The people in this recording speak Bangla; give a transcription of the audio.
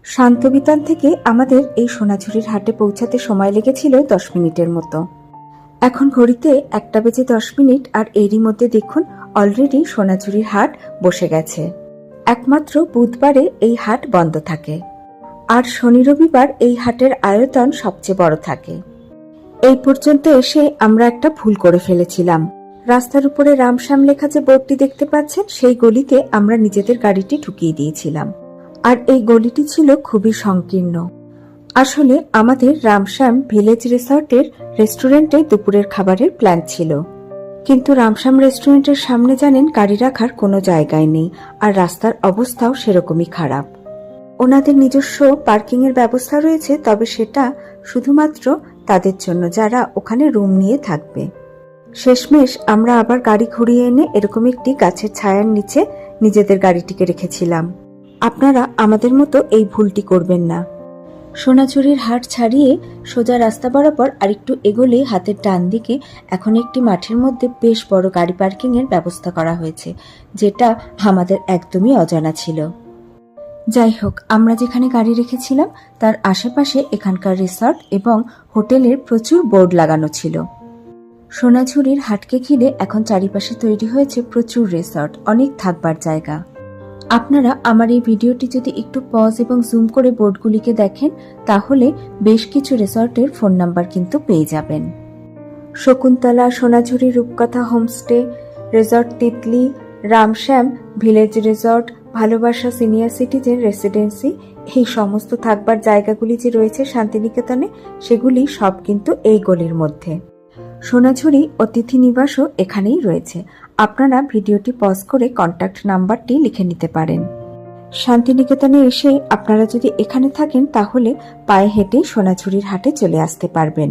শান্তবিতান থেকে আমাদের এই সোনাঝুরির হাটে পৌঁছাতে সময় লেগেছিল 10 মিনিটের মতো। এখন ঘড়িতে 1:10 আর এরই মধ্যে দেখুন অলরেডি সোনাঝুরির হাট বসে গেছে। একমাত্র বুধবারে এই হাট বন্ধ থাকে, আর শনি রবিবার এই হাটের আয়তন সবচেয়ে বড় থাকে। এই পর্যন্ত এসে আমরা একটা ভুল করে ফেলেছিলাম। রাস্তার উপরে রামশ্যাম লেখা যে বোর্ডটি দেখতে পাচ্ছেন, সেই গলিতে আমরা নিজেদের গাড়িটি ঢুকিয়ে দিয়েছিলাম, আর এই গলিটি ছিল খুবই সংকীর্ণ। আসলে আমাদের রামশ্যাম ভিলেজ রিসর্টের রেস্টুরেন্টে দুপুরের খাবারের প্ল্যান ছিল, কিন্তু রামশ্যাম রেস্টুরেন্টের সামনে জানেন গাড়ি রাখার কোনো জায়গায় নেই, আর রাস্তার অবস্থাও সেরকমই খারাপ। ওনাদের নিজস্ব পার্কিং এর ব্যবস্থা রয়েছে, তবে সেটা শুধুমাত্র তাদের জন্য যারা ওখানে রুম নিয়ে থাকবে। শেষমেশ আমরা আবার গাড়ি ঘুরিয়ে এনে এরকম একটি গাছের ছায়ার নিচে নিজেদের গাড়িটিকে রেখেছিলাম। আপনারা আমাদের মতো এই ভুলটি করবেন না। সোনাঝুরির হাট ছাড়িয়ে সোজা রাস্তা বরাবর আরেকটু এগোলে হাতের ডান দিকে এখন একটি মাঠের মধ্যে বেশ বড় গাড়ি পার্কিং এর ব্যবস্থা করা হয়েছে, যেটা আমাদের একদমই অজানা ছিল। যাই হোক, আমরা যেখানে গাড়ি রেখেছিলাম তার আশেপাশে এখানকার রিসর্ট এবং হোটেলের প্রচুর বোর্ড লাগানো ছিল। সোনাঝুরির হাটকে ঘিরে এখন চারিপাশে তৈরি হয়েছে প্রচুর রিসর্ট, অনেক থাকবার জায়গা। আপনারা আমার এই ভিডিওটি যদি একটু পজ এবং জুম করে বোর্ডগুলিকে দেখেন, তাহলে বেশ কিছু রিসর্টের ফোন নাম্বার কিন্তু পেয়ে যাবেন। শকুন্তলা, সোনাঝুরি রূপকথা homestay, resort Titli, Ramshyam village resort, ভালোবাসা সিনিয়র সিটিজেন রেসিডেন্সি, এই সমস্ত থাকবার জায়গাগুলি যে রয়েছে শান্তিনিকেতনে, সেগুলি সব কিন্তু এই গলির মধ্যে। সোনাঝুরি অতিথি নিবাসও এখানেই রয়েছে। আপনারা ভিডিওটি পজ করে কন্ট্যাক্ট নাম্বারটি লিখে নিতে পারেন। শান্তিনিকেতনে এসে আপনারা যদি এখানে থাকেন, তাহলে পায়ে হেঁটেই সোনাঝুরির হাটে চলে আসতে পারবেন।